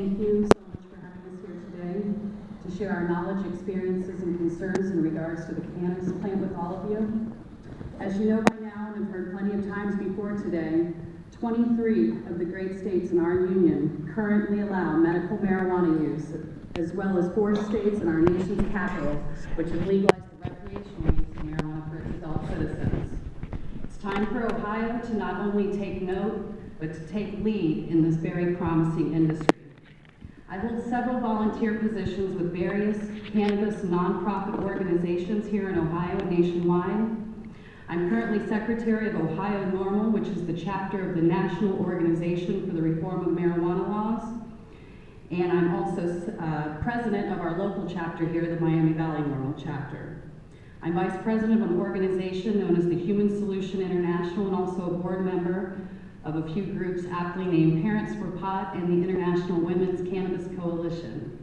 thank you so much for having us here today to share our knowledge, experiences, and concerns in regards to the cannabis plant with all of you. As you know by now, and have heard plenty of times before today, 23 of the great states in our union currently allow medical marijuana use, as well as 4 states in our nation's capital, which have legalized the recreational use of marijuana for its adult citizens. It's time for Ohio to not only take note, but to take lead in this very promising industry. I hold several volunteer positions with various cannabis nonprofit organizations here in Ohio and nationwide. I'm currently Secretary of Ohio NORML, which is the chapter of the National Organization for the Reform of Marijuana Laws. And I'm also President of our local chapter here, the Miami Valley NORML chapter. I'm Vice President of an organization known as the Human Solution International, and also a board member of a few groups aptly named Parents for Pot and the International Women's Cannabis Coalition.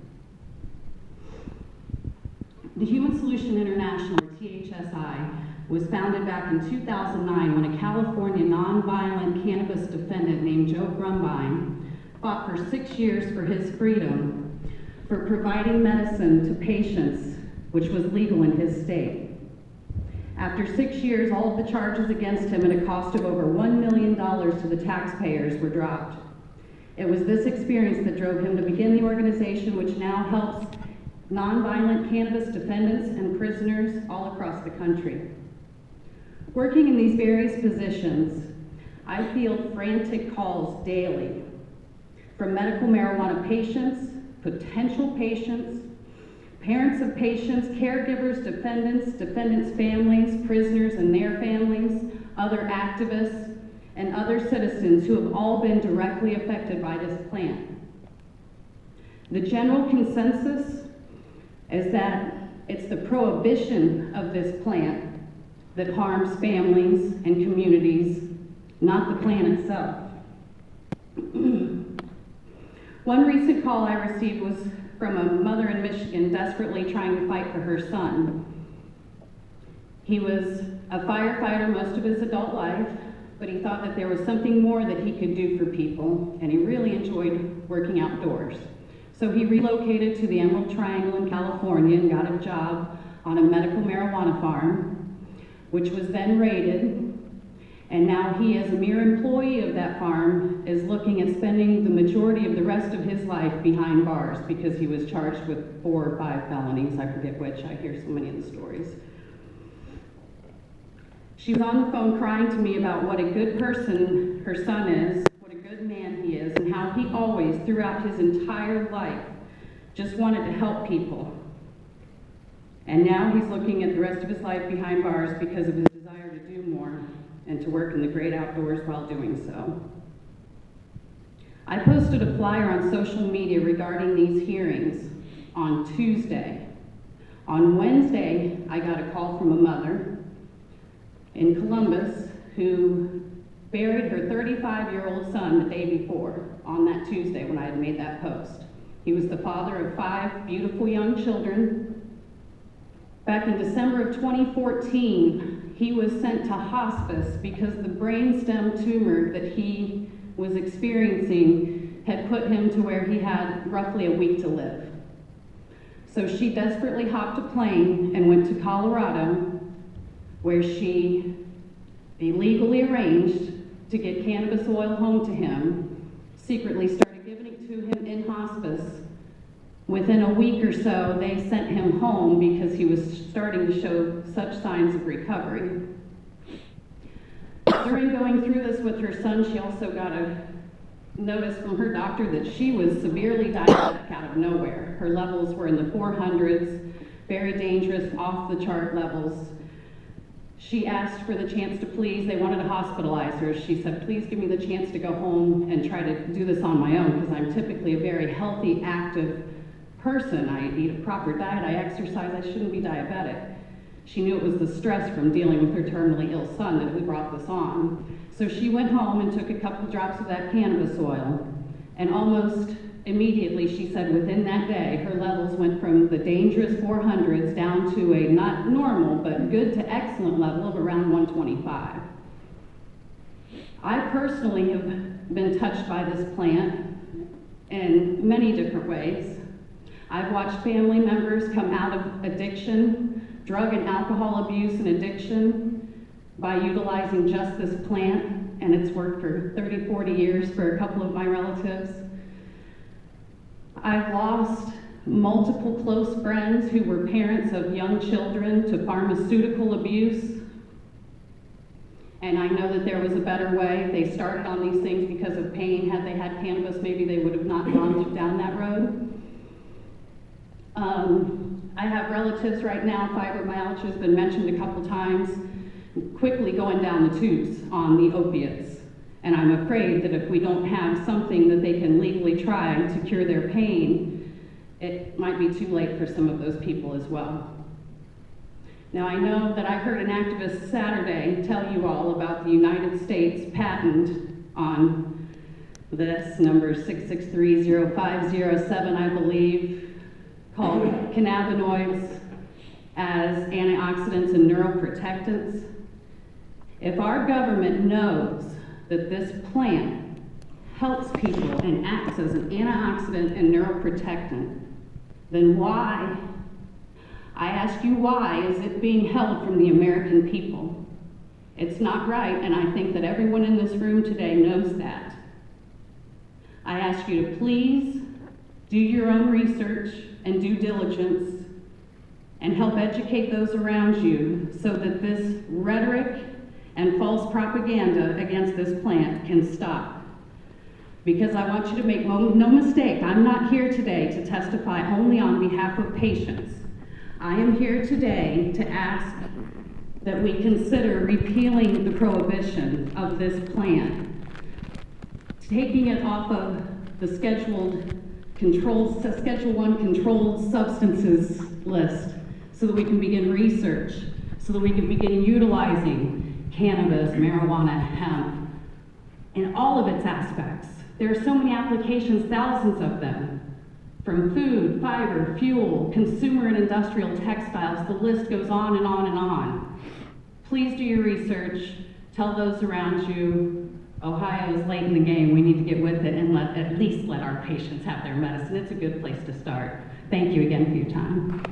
The Human Solution International, or THSI, was founded back in 2009 when a California nonviolent cannabis defendant named Joe Grumbine fought for 6 years for his freedom for providing medicine to patients, which was legal in his state. After 6 years, all of the charges against him at a cost of over $1 million to the taxpayers were dropped. It was this experience that drove him to begin the organization, which now helps nonviolent cannabis defendants and prisoners all across the country. Working in these various positions, I field frantic calls daily from medical marijuana patients, potential patients, parents of patients, caregivers, defendants' families, prisoners and their families, other activists, and other citizens who have all been directly affected by this plant. The general consensus is that it's the prohibition of this plant that harms families and communities, not the plant itself. One recent call I received was from a mother in Michigan desperately trying to fight for her son. He was a firefighter most of his adult life, but he thought that there was something more that he could do for people, and he really enjoyed working outdoors. So he relocated to the Emerald Triangle in California and got a job on a medical marijuana farm, which was then raided. And now he, as a mere employee of that farm, is looking at spending the majority of the rest of his life behind bars because he was charged with 4 or 5 felonies, I forget which. I hear so many of the stories. She was on the phone crying to me about what a good person her son is, what a good man he is, and how he always, throughout his entire life, just wanted to help people. And now he's looking at the rest of his life behind bars because of his desire to do more and to work in the great outdoors while doing so. I posted a flyer on social media regarding these hearings on Tuesday. On Wednesday, I got a call from a mother in Columbus who buried her 35-year-old son the day before, on that Tuesday when I had made that post. He was the father of 5 beautiful young children. Back in December of 2014, he was sent to hospice because the brainstem tumor that he was experiencing had put him to where he had roughly a week to live. So she desperately hopped a plane and went to Colorado, where she illegally arranged to get cannabis oil home to him, secretly started giving it to him in hospice. Within a week or so, they sent him home because he was starting to show such signs of recovery. During going through this with her son, she also got a notice from her doctor that she was severely diabetic out of nowhere. Her levels were in the 400s, very dangerous, off-the-chart levels. She asked for the chance to please, they wanted to hospitalize her. She said, please give me the chance to go home and try to do this on my own, because I'm typically a very healthy, active person. I eat a proper diet, I exercise, I shouldn't be diabetic. She knew it was the stress from dealing with her terminally ill son that we brought this on. So she went home and took a couple drops of that cannabis oil, and almost immediately, she said within that day, her levels went from the dangerous 400s down to a not normal, but good to excellent level of around 125. I personally have been touched by this plant in many different ways. I've watched family members come out of addiction, drug and alcohol abuse and addiction, by utilizing just this plant, and it's worked for 30, 40 years for a couple of my relatives. I've lost multiple close friends who were parents of young children to pharmaceutical abuse. And I know that there was a better way. They started on these things because of pain. Had they had cannabis, maybe they would have not gone down that road. I have relatives right now, fibromyalgia has been mentioned a couple times, quickly going down the tubes on the opiates. And I'm afraid that if we don't have something that they can legally try to cure their pain, it might be too late for some of those people as well. Now, I know that I heard an activist Saturday tell you all about the United States patent on this, number 6630507, I believe, called cannabinoids as antioxidants and neuroprotectants. If our government knows that this plant helps people and acts as an antioxidant and neuroprotectant, then why, I ask you, why is it being held from the American people? It's not right, and I think that everyone in this room today knows that. I ask you to please do your own research and due diligence and help educate those around you so that this rhetoric and false propaganda against this plant can stop. Because I want you to make no mistake, I'm not here today to testify only on behalf of patients. I am here today to ask that we consider repealing the prohibition of this plant, taking it off of the Schedule I controlled substances list so that we can begin research, so that we can begin utilizing cannabis, marijuana, hemp, in all of its aspects. There are so many applications, thousands of them, from food, fiber, fuel, consumer and industrial textiles. The list goes on and on and on. Please do your research. Tell those around you, Ohio is late in the game. We need to get with it and at least let our patients have their medicine. It's a good place to start. Thank you again for your time.